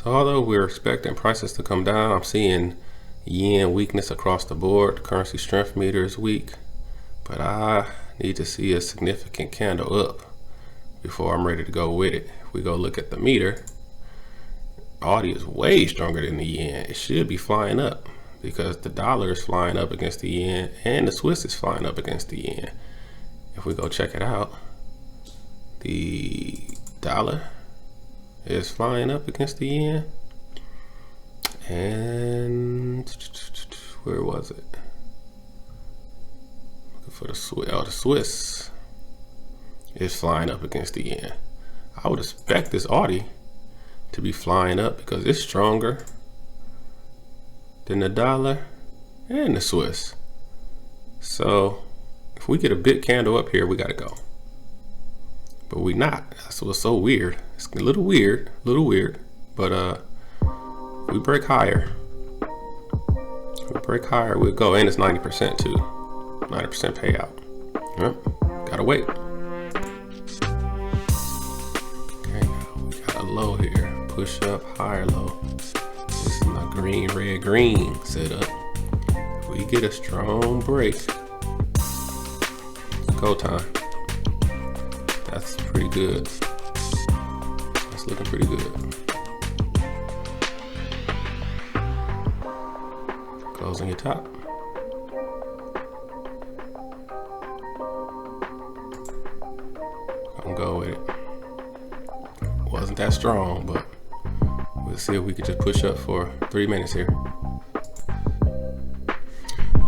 So although we're expecting prices to come down, I'm seeing yen weakness across the board. The currency strength meter is weak, but I need to see a significant candle up before I'm ready to go with it. If we go look at the meter, AUD is way stronger than the yen. It should be flying up because the dollar is flying up against the yen and the Swiss is flying up against the yen. If we go check it out, the dollar is flying up against the yen, and where was it? Looking for the Swiss. Oh, the Swiss is flying up against the yen. I would expect this AUD to be flying up because it's stronger than the dollar and the Swiss. So if we get a big candle up here, we gotta go. But we not. That's what's so weird. It's a little weird, but we break higher. We'll go, and it's 90% too. 90% payout. Yep. Gotta wait. Okay, we got a low here. Push up, higher low. This is my green, red, green setup. If we get a strong break, go time. That's pretty good. That's looking pretty good. Close on your top. I'm gonna go with it. Wasn't that strong, but we'll see if we could just push up for 3 minutes here.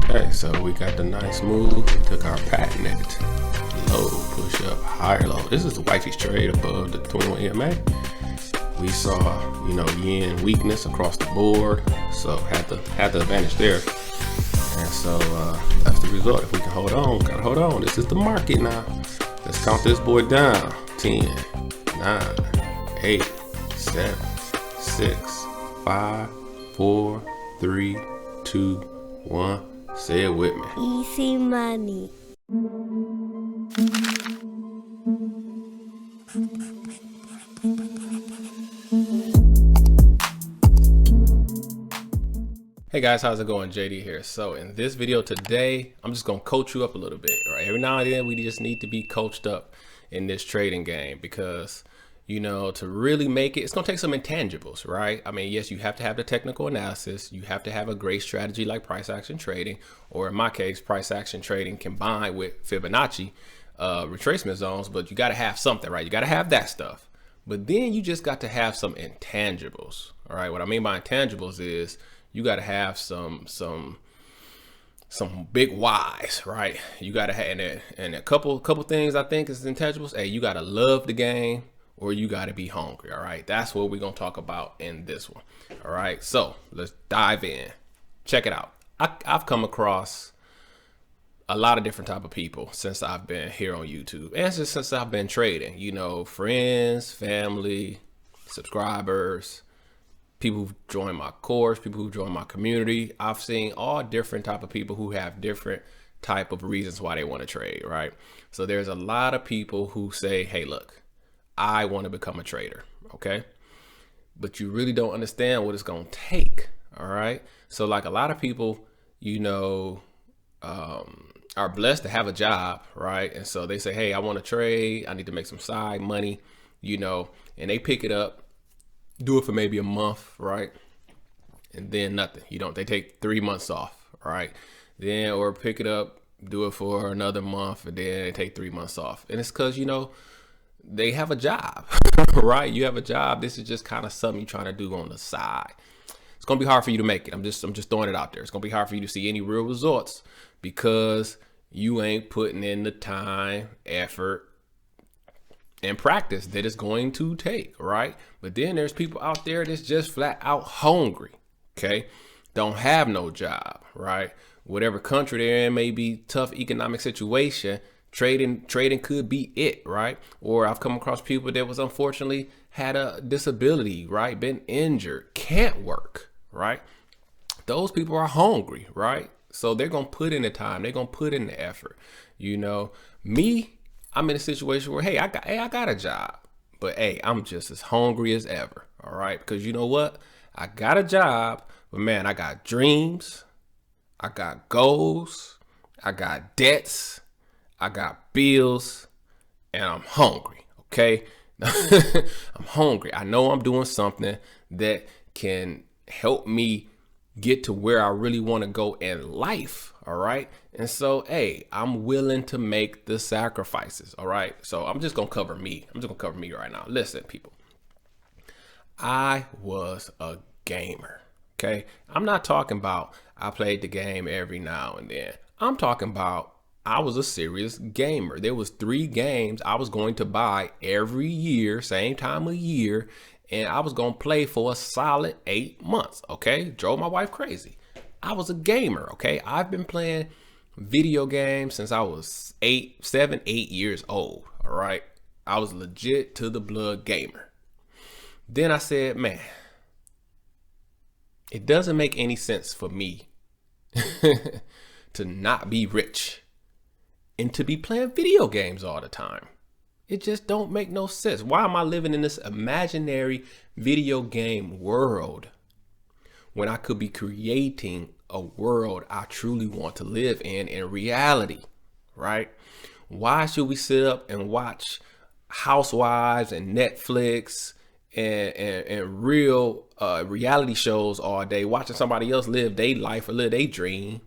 Okay, so we got the nice move. We took our patented low, push up, higher low. This is the Whitey's trade above the 21 EMA. We saw, yen weakness across the board, so had the advantage there. And so that's the result. If we can hold on, gotta hold on. This is the market now. Let's count this boy down. 10, 9, 8, 7, 6, 5, 4, 3, 2, 1. Say it with me. Easy money. Hey guys, how's it going? JD here. So in this video today, I'm just gonna coach you up a little bit, right? Every now and then we just need to be coached up in this trading game because, to really make it, it's gonna take some intangibles, right? I mean, yes, you have to have the technical analysis. You have to have a great strategy like price action trading, or in my case, price action trading combined with Fibonacci retracement zones, but you gotta have something, right? You gotta have that stuff. But then you just got to have some intangibles, all right? What I mean by intangibles is you got to have some big whys, right? You got to have, and a couple things I think is intangibles. Hey, you got to love the game or you got to be hungry, all right? That's what we're going to talk about in this one, all right? So let's dive in. Check it out. I've come across a lot of different type of people since I've been here on YouTube and since I've been trading, friends, family, subscribers, people who join my course, people who join my community. I've seen all different type of people who have different type of reasons why they want to trade, right? So there's a lot of people who say, hey, look, I want to become a trader, okay? But you really don't understand what it's going to take, all right? So like a lot of people, are blessed to have a job, right? And so they say, hey, I want to trade. I need to make some side money, and they pick it up, do it for maybe a month, right? And then nothing. They take 3 months off, right? Then, or pick it up, do it for another month, and then they take 3 months off. And it's because, they have a job, right? You have a job. This is just kind of something you're trying to do on the side. It's going to be hard for you to make it. I'm just throwing it out there. It's going to be hard for you to see any real results because you ain't putting in the time, effort, and practice that it's going to take, right? But then there's people out there that's just flat out hungry, okay? Don't have no job, right? Whatever country they're in, may be tough economic situation, trading could be it, right? Or I've come across people that was unfortunately had a disability, right? Been injured, can't work, right? Those people are hungry, right? So they're going to put in the time, they're going to put in the effort. Me, I'm in a situation where, hey, I got a job, but hey, I'm just as hungry as ever. All right. Because you know what? I got a job, but man, I got dreams. I got goals. I got debts. I got bills. And I'm hungry. Okay. I'm hungry. I know I'm doing something that can help me get to where I really want to go in life. All right. And so, hey, I'm willing to make the sacrifices. All right. So I'm just going to cover me. I'm just going to cover me right now. Listen, people, I was a gamer. Okay. I'm not talking about I played the game every now and then. I'm talking about I was a serious gamer. There was 3 games I was going to buy every year, same time of year, and I was going to play for a solid 8 months, okay? Drove my wife crazy. I was a gamer, okay? I've been playing video games since I was 7, 8 years old, all right? I was legit to the blood gamer. Then I said, man, it doesn't make any sense for me to not be rich and to be playing video games all the time. It just don't make no sense. Why am I living in this imaginary video game world when I could be creating a world I truly want to live in reality, right? Why should we sit up and watch Housewives and Netflix and real reality shows all day, watching somebody else live their life or live their dream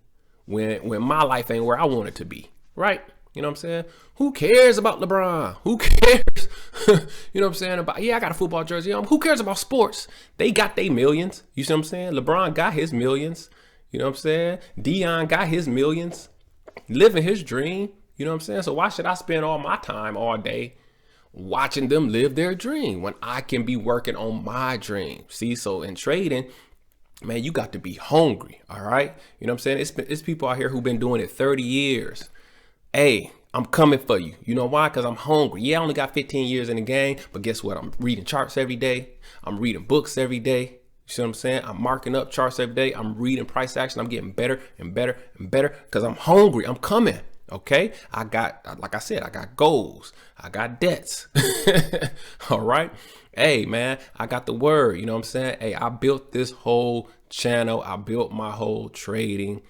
when my life ain't where I want it to be? Right? You know what I'm saying? Who cares about LeBron? Who cares? You know what I'm saying? About, yeah, I got a football jersey on. Who cares about sports? They got their millions. You see what I'm saying? LeBron got his millions. You know what I'm saying? Dion got his millions. Living his dream. You know what I'm saying? So why should I spend all my time all day watching them live their dream when I can be working on my dream? See, so in trading, man, you got to be hungry. All right. You know what I'm saying? It's people out here who've been doing it 30 years. Hey, I'm coming for you. You know why? Because I'm hungry. Yeah, I only got 15 years in the game, but guess what? I'm reading charts every day. I'm reading books every day. You see what I'm saying? I'm marking up charts every day. I'm reading price action. I'm getting better and better and better because I'm hungry. I'm coming. Okay. I got, like I said, I got goals. I got debts. All right. Hey, man, I got the word. You know what I'm saying? Hey, I built this whole channel. I built my whole trading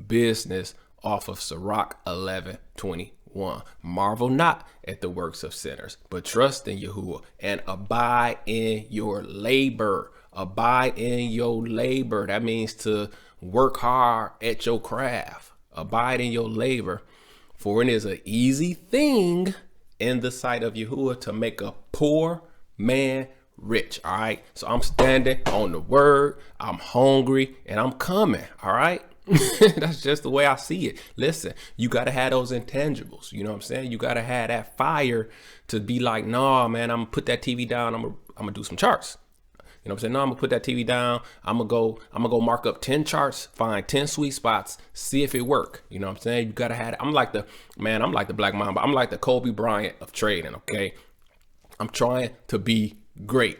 business off of Sirach 11:21. Marvel not at the works of sinners, but trust in Yahuwah and abide in your labor. Abide in your labor. That means to work hard at your craft. Abide in your labor. For it is an easy thing in the sight of Yahuwah to make a poor man rich. All right. So I'm standing on the word. I'm hungry and I'm coming. All right. That's just the way I see it. Listen, you got to have those intangibles. You know what I'm saying? You got to have that fire to be like, nah, man, I'm going to put that TV down. I'm going to do some charts. You know what I'm saying? No, I'm going to put that TV down. I'm going to go mark up 10 charts, find 10 sweet spots, see if it work. You know what I'm saying? You got to have it. I'm like the Black Mamba. I'm like the Kobe Bryant of trading. Okay. I'm trying to be great.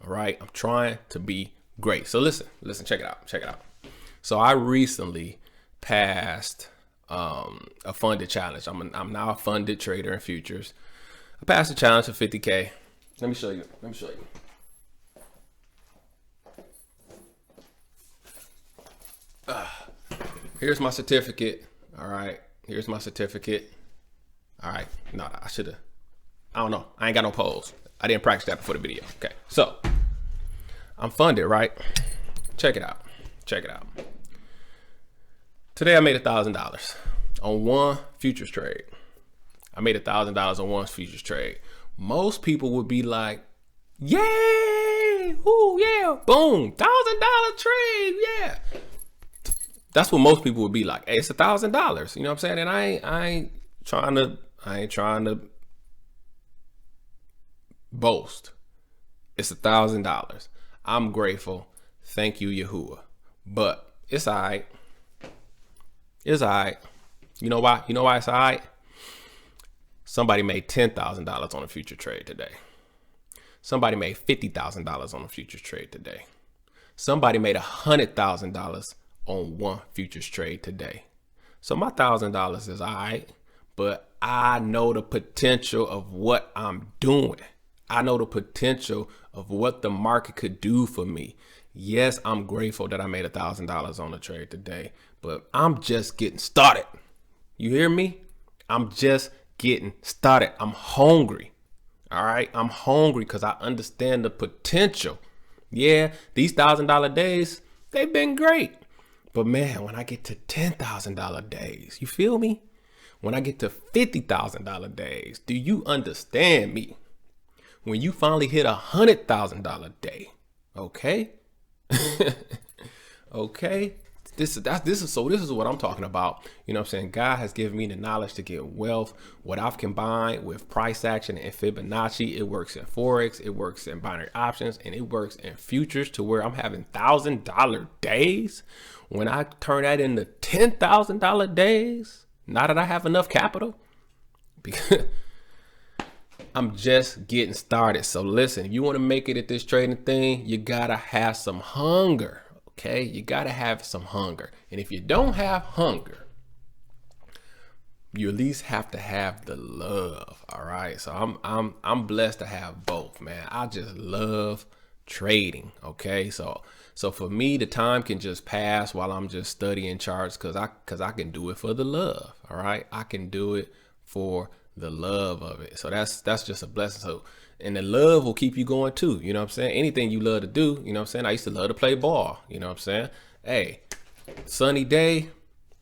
All right. I'm trying to be great. So listen, check it out. So I recently passed a funded challenge. I'm now a funded trader in futures. I passed a challenge of 50K. Let me show you. Here's my certificate. All right. Here's my certificate. All right. No, I don't know. I ain't got no polls. I didn't practice that before the video. Okay. So I'm funded, right? Check it out. Today I made $1,000 on one futures trade. I made $1,000 on one futures trade. Most people would be like, yay, ooh, yeah, boom, $1,000 trade, yeah. That's what most people would be like. Hey, it's $1,000. You know what I'm saying? And I ain't trying to boast. It's $1,000. I'm grateful. Thank you, Yahuwah. But it's all right. It's all right. You know why? You know why it's all right? Somebody made $10,000 on a future trade today. Somebody made $50,000 on a futures trade today. Somebody made $100,000 on one futures trade today. So my $1,000 is all right, but I know the potential of what I'm doing. I know the potential of what the market could do for me. Yes, I'm grateful that I made $1,000 on the trade today, but I'm just getting started. You hear me? I'm just getting started. I'm hungry. All right. I'm hungry because I understand the potential. Yeah, these $1,000 days, they've been great. But man, when I get to $10,000 days, you feel me? When I get to $50,000 days, do you understand me? When you finally hit $100,000 day, okay? Okay. This is what I'm talking about. You know what I'm saying? God has given me the knowledge to get wealth. What I've combined with price action and Fibonacci, it works in Forex, it works in binary options, and it works in futures to where I'm having $1,000 days. When I turn that into $10,000 days, now that I have enough capital, because I'm just getting started. So listen, if you want to make it at this trading thing, you gotta have some hunger. Okay, you gotta have some hunger, and if you don't have hunger, you at least have to have the love. All right, so I'm blessed to have both, man. I just love trading. Okay, so for me, the time can just pass while I'm just studying charts because I can do it for the love. All right, I can do it for the love of it. So that's just a blessing. So, and the love will keep you going too. You know what I'm saying? Anything you love to do, you know what I'm saying? I used to love to play ball. You know what I'm saying? Hey, sunny day,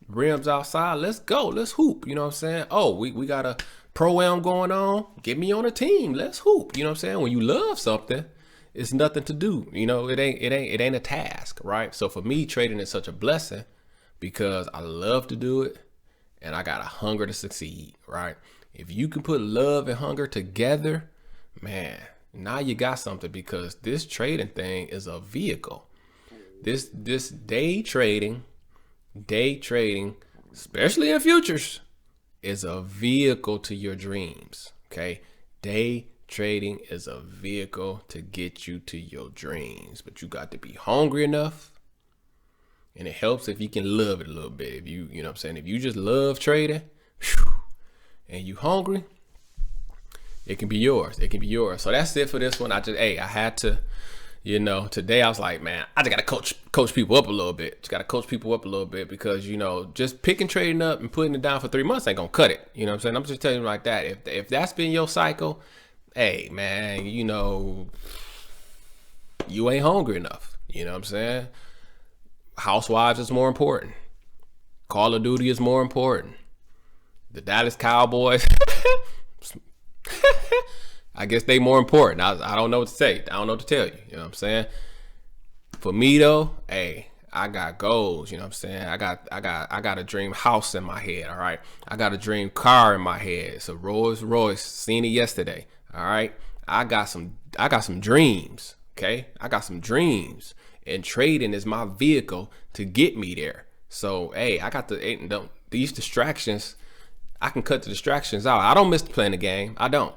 rims outside, let's go, let's hoop. You know what I'm saying? Oh, we got a pro-am going on, get me on a team, let's hoop. You know what I'm saying? When you love something, it's nothing to do. You know, it ain't a task, right? So for me, trading is such a blessing because I love to do it and I got a hunger to succeed, right? If you can put love and hunger together, man, now you got something, because this trading thing is a vehicle. This day trading, especially in futures, is a vehicle to your dreams. Okay. Day trading is a vehicle to get you to your dreams, but you got to be hungry enough. And it helps if you can love it a little bit. If you know what I'm saying? If you just love trading, and you hungry, it can be yours. It can be yours. So that's it for this one. I had to, you know, today I was like, man, I just got to coach people up a little bit. Just got to coach people up a little bit because, you know, just picking trading up and putting it down for 3 months ain't going to cut it. You know what I'm saying? I'm just telling you like that. If that's been your cycle, hey, man, you know, you ain't hungry enough. You know what I'm saying? Housewives is more important. Call of Duty is more important. The Dallas Cowboys, I guess they more important. I don't know what to say. I don't know what to tell you. You know what I'm saying? For me though, hey, I got goals. You know what I'm saying? I got a dream house in my head. All right. I got a dream car in my head. It's a Rolls Royce. Seen it yesterday. All right. I got some dreams. Okay. I got some dreams, and trading is my vehicle to get me there. So hey, I got these distractions. I can cut the distractions out. I don't miss playing the game. I don't.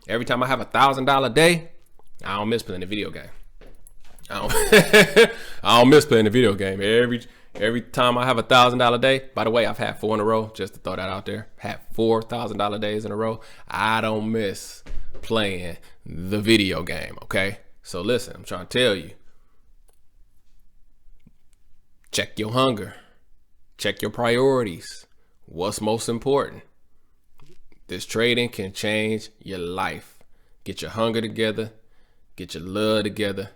Every time I have $1,000 day, I don't miss playing the video game. I don't miss playing the video game. Every time I have $1,000 day. By the way, I've had 4 in a row. Just to throw that out there. Had $4,000 days in a row. I don't miss playing the video game. Okay. So listen, I'm trying to tell you. Check your hunger. Check your priorities. What's most important? This trading can change your life. Get your hunger together, get your love together,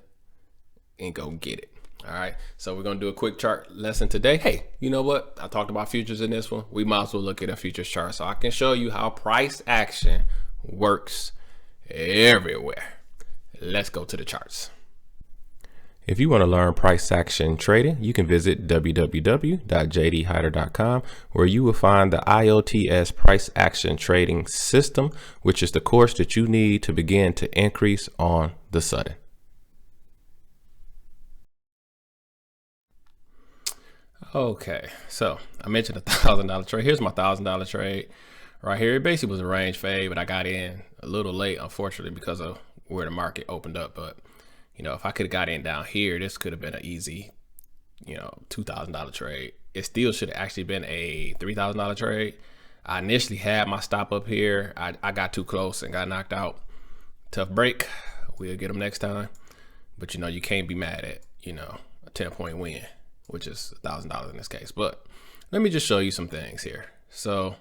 and go get it. All right. So we're going to do a quick chart lesson today. Hey, you know what? I talked about futures in this one. We might as well look at a futures chart so I can show you how price action works everywhere. Let's go to the charts. If you want to learn price action trading, you can visit www.jdhyder.com, where you will find the IOTS price action trading system, which is the course that you need to begin to increase on the sudden. Okay, so I mentioned $1,000 trade. Here's my $1,000 trade right here. It basically was a range fade, but I got in a little late, unfortunately, because of where the market opened up. But you know, if I could have got in down here, this could have been an easy, you know, $2,000 trade. It still should have actually been a $3,000 trade. I initially had my stop up here. I got too close and got knocked out. Tough break. We'll get them next time. But you know, you can't be mad at, you know, a 10-point win, which is $1,000 in this case. But let me just show you some things here. So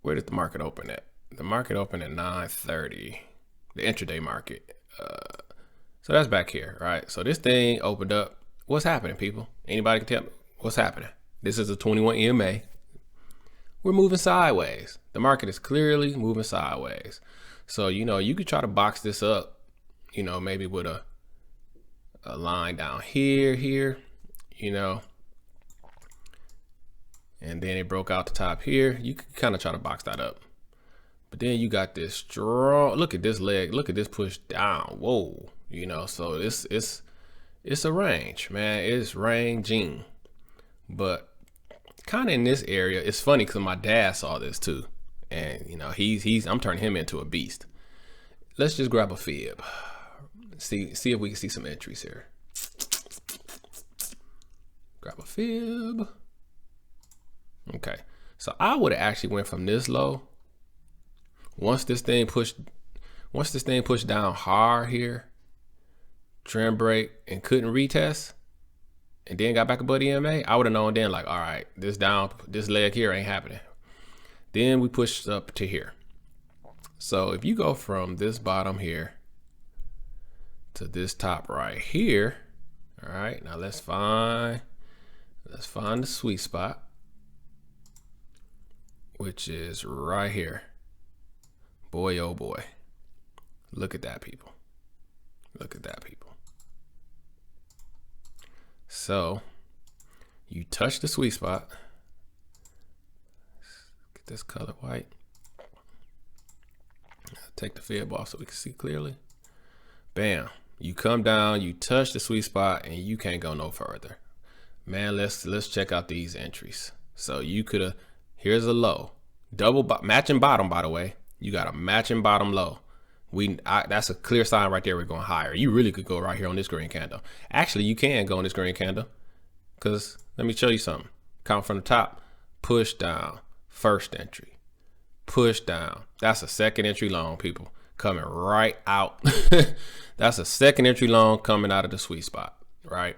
where did the market open at? The market opened at 9:30, the intraday market. So that's back here, right? So this thing opened up. What's happening, people? Anybody can tell me what's happening? This is a 21 EMA. We're moving sideways. The market is clearly moving sideways. So, you know, you could try to box this up, you know, maybe with a line down here, you know, and then it broke out the top here. You could kind of try to box that up. But then you got this strong, look at this leg, look at this push down. Whoa, you know, so it's a range, man. It's ranging. But kind of in this area, it's funny because my dad saw this too. And you know, I'm turning him into a beast. Let's just grab a fib. See if we can see some entries here. Grab a fib. Okay. So I would have actually went from this low. Once this thing pushed down hard here, trend break and couldn't retest, and then got back above the EMA, I would have known then, like, all right, this leg here ain't happening. Then we pushed up to here. So if you go from this bottom here to this top right here, all right, now let's find the sweet spot, which is right here. Boy, oh boy. Look at that, people. Look at that, people. So you touch the sweet spot. Get this color white. Take the fib off so we can see clearly. Bam. You come down, you touch the sweet spot, and you can't go no further. Man, let's check out these entries. So you could have, here's a low. Matching bottom, by the way. You got a matching bottom low. That's a clear sign right there we're going higher. You really could go right here on this green candle. Actually, you can go on this green candle because let me show you something. Count from the top, push down, first entry, push down. That's a second entry long, people, coming right out. That's a second entry long coming out of the sweet spot, right?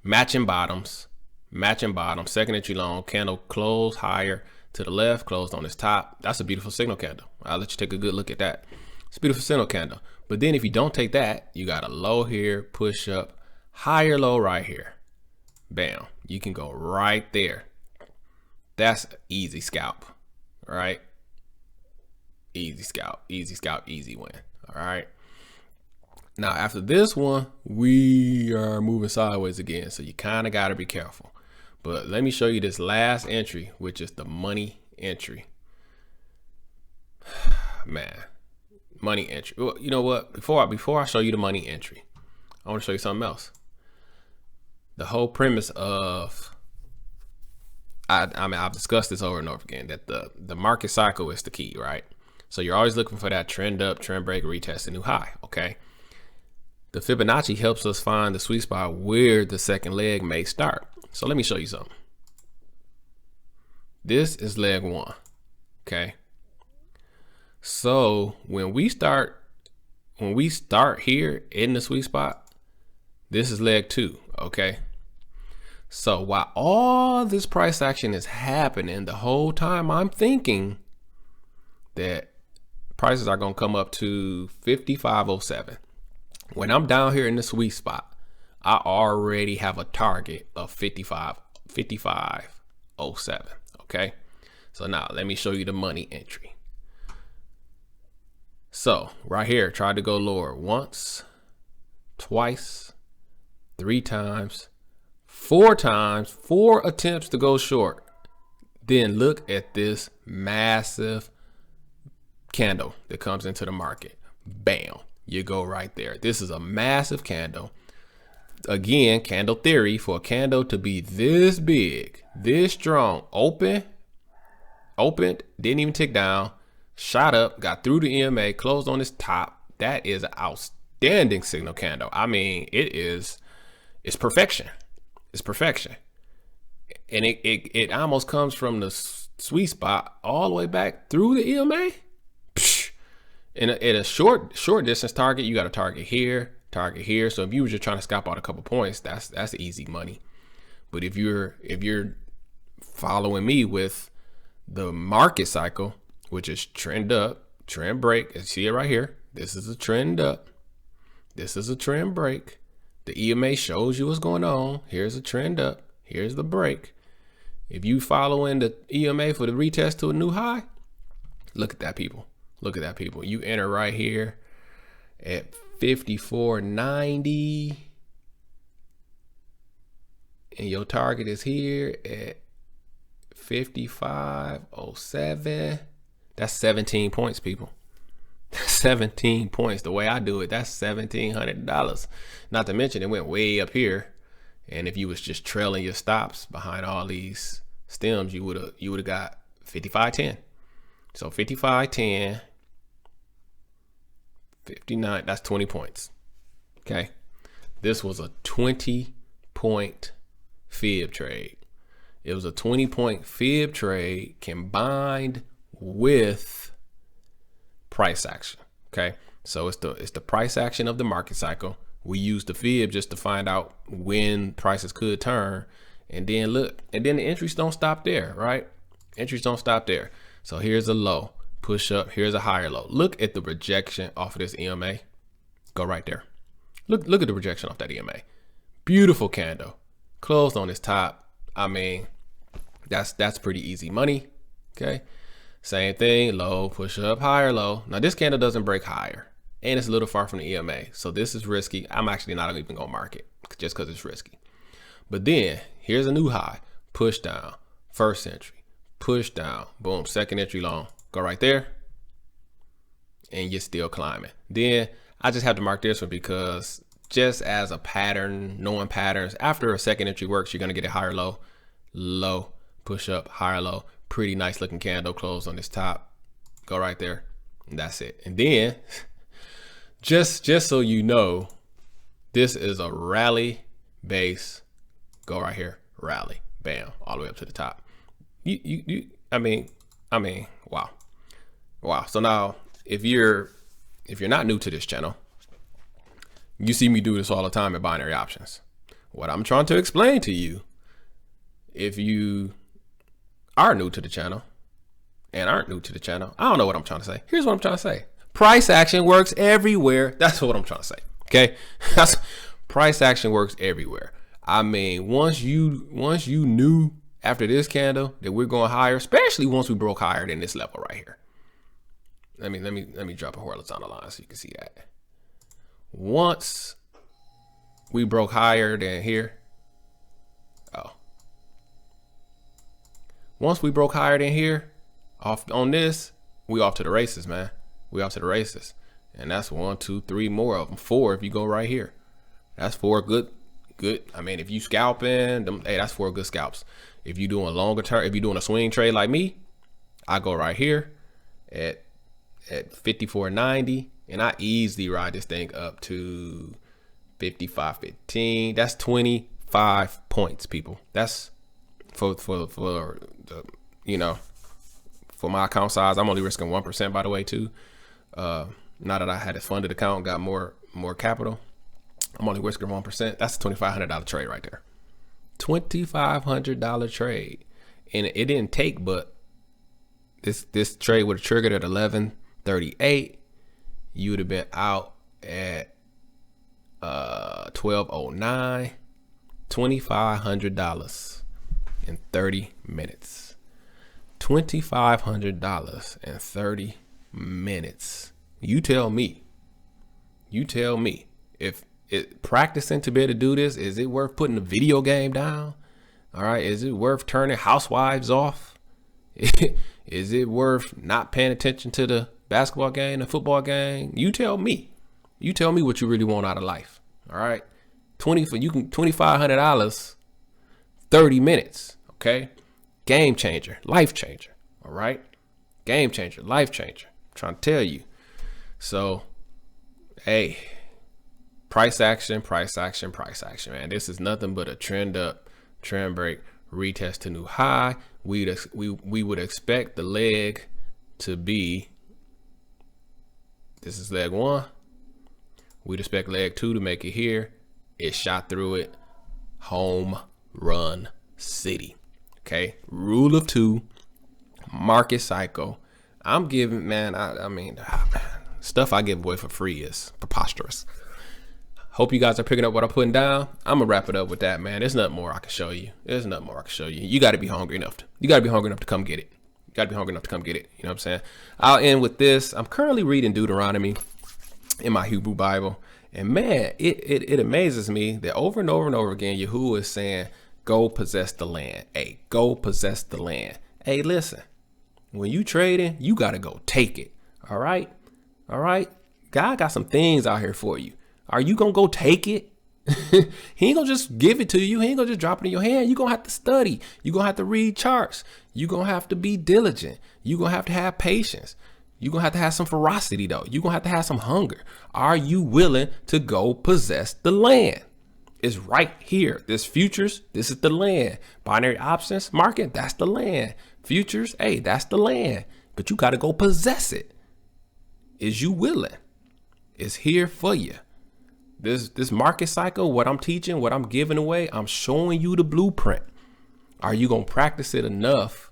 Matching bottoms, second entry long, candle closed higher to the left, closed on this top. That's a beautiful signal candle. I'll let you take a good look at that. It's a beautiful signal candle. But then if you don't take that, you got a low here, push up, higher low right here. Bam. You can go right there. That's easy scalp, right? Easy scalp, easy win. All right. Now, after this one, we are moving sideways again. So you kind of got to be careful. But let me show you this last entry, which is the money entry. Man, money entry. Well, you know what? Before I show you the money entry, I want to show you something else. The whole premise of, I mean, I've discussed this over and over again, that the market cycle is the key, right? So you're always looking for that trend up, trend break, retest a new high, okay? The Fibonacci helps us find the sweet spot where the second leg may start. So let me show you something. This is leg one, okay? So when we start here in the sweet spot, this is leg two, okay? So while all this price action is happening, the whole time I'm thinking that prices are gonna come up to 55.07. When I'm down here in the sweet spot, I already have a target of 55.07, okay? So now let me show you the money entry. So right here, tried to go lower once, twice, 3 times, 4 times, 4 attempts to go short. Then look at this massive candle that comes into the market. Bam, you go right there. This is a massive candle. Again, candle theory, for a candle to be this big, this strong, opened, didn't even tick down, shot up, got through the EMA, closed on its top. That is an outstanding signal candle. I mean, it's perfection. It's perfection. And it almost comes from the sweet spot all the way back through the EMA. Psh, In a short distance target, you got a target here, target here. So if you were just trying to scalp out a couple points, that's easy money. But if you're following me with the market cycle, which is trend up, trend break, and see it right here. This is a trend up. This is a trend break. The EMA shows you what's going on. Here's a trend up. Here's the break. If you following the EMA for the retest to a new high, look at that, people. Look at that, people. You enter right here at 54.90. And your target is here at 55.07. That's 17 points, people. 17 points. The way I do it, that's $1,700. Not to mention it went way up here. And if you was just trailing your stops behind all these stems, you would have got 55.10. So 55.10, 59, that's 20 points. Okay. This was a 20-point fib trade. It was a 20-point fib trade combined with price action. Okay. So it's the price action of the market cycle. We use the fib just to find out when prices could turn. And then look, and then the entries don't stop there, right? Entries don't stop there. So here's a low, push up, here's a higher low. Look at the rejection off of this EMA. Go right there. Look at the rejection off that EMA. Beautiful candle. Closed on its top. I mean, that's pretty easy money. Okay. Same thing, low, push up, higher, low. Now this candle doesn't break higher and it's a little far from the EMA. So this is risky. I'm actually not even gonna mark it just because it's risky. But then here's a new high, push down, first entry, push down, boom, second entry long, go right there. And you're still climbing. Then I just have to mark this one because just as a pattern, knowing patterns, after a second entry works, you're gonna get a higher low, low, push up, higher low. Pretty nice looking candle close on this top. Go right there. And that's it. And then just so you know, this is a rally base. Go right here, rally, bam, all the way up to the top. I mean, wow. So now if you're not new to this channel, you see me do this all the time in binary options. What I'm trying to explain to you, if you are new to the channel and aren't new to the channel, I don't know what I'm trying to say. Here's what I'm trying to say. Price action works everywhere. That's what I'm trying to say. Okay. Price action works everywhere. I mean, once you knew after this candle that we're going higher, especially once we broke higher than this level right here. Let me drop a horizontal line so you can see that. Once we broke higher than here. Once we broke higher than here, off on this, we off to the races, man. We off to the races. And that's 1, 2, 3 more of them. 4 if you go right here. That's 4 good. I mean, if you scalping, hey, that's 4 good scalps. If you doing longer term, if you doing a swing trade like me, I go right here at 54.90, and I easily ride this thing up to 55.15. That's 25 points, people. That's for the, you know, for my account size. I'm only risking 1%, by the way, too. Now that I had a funded account, got more capital, I'm only risking 1%. That's a $2,500 trade right there. $2,500 trade, and it didn't take, but this trade would have triggered at 11:38. You would have been out at 12:09. $2,500 in 30 minutes. $2,500 in 30 minutes. You tell me if practicing to be able to do this, is it worth putting the video game down? All right. Is it worth turning housewives off? Is it worth not paying attention to the basketball game, the football game? You tell me what you really want out of life. All right. $2,500, 30 minutes. Okay. Game changer, life changer. All right. Game changer, life changer. I'm trying to tell you. So, hey, price action, man. This is nothing but a trend up, trend break, retest to new high. We would expect the leg to be This is leg one. We'd expect leg two to make it here. It shot through it. Home run city. Okay. Rule of two. Market cycle. I'm giving, man, I mean, stuff I give away for free is preposterous. Hope you guys are picking up what I'm putting down. I'm gonna wrap it up with that, man. There's nothing more I can show you. You got to be hungry enough. You got to be hungry enough to come get it. You know what I'm saying? I'll end with this. I'm currently reading Deuteronomy in my Hebrew Bible. And man, it amazes me that over and over and over again, Yahuwah is saying, go possess the land. Hey, go possess the land. Hey, listen, when you trading, you got to go take it. All right. God got some things out here for you. Are you going to go take it? He ain't gonna just give it to you. He ain't gonna just drop it in your hand. You're gonna have to study. You're gonna have to read charts. You're gonna have to be diligent. You're gonna have to have patience. You're gonna have to have some ferocity though. You're gonna have to have some hunger. Are you willing to go possess the land? It's right here. This futures, this is the land. Binary options market, that's the land. Futures, hey, that's the land. But you gotta go possess it. Is you willing? It's here for you. This market cycle, what I'm teaching, what I'm giving away, I'm showing you the blueprint. Are you going to practice it enough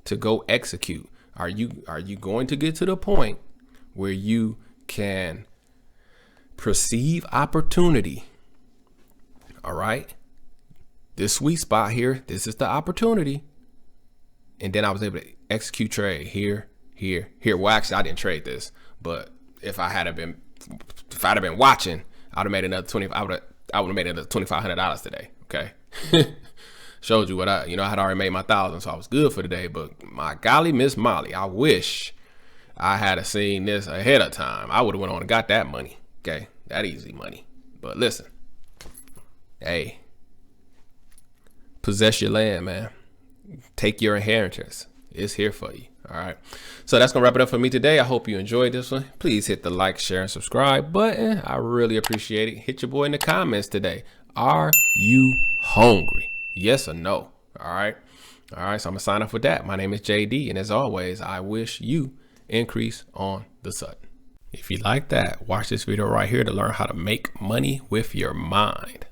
to go execute? Are you going to get to the point where you can perceive opportunity? All right. This sweet spot here, this is the opportunity. And then I was able to execute trade here. Well, actually, I didn't trade this, but if I had been watching, I'd have made another I would have made another $2,500 today. Okay. Showed you what I had already made my 1,000, so I was good for the day. But my golly, Miss Molly, I wish I had seen this ahead of time. I would have went on and got that money. Okay. That easy money. But listen, hey, possess your land, man. Take your inheritance. It's here for you. All right. So that's going to wrap it up for me today. I hope you enjoyed this one. Please hit the like, share, and subscribe button. I really appreciate it. Hit your boy in the comments today. Are you hungry? Yes or no? All right. So I'm going to sign off with that. My name is JD. And as always, I wish you increase on the sudden. If you like that, watch this video right here to learn how to make money with your mind.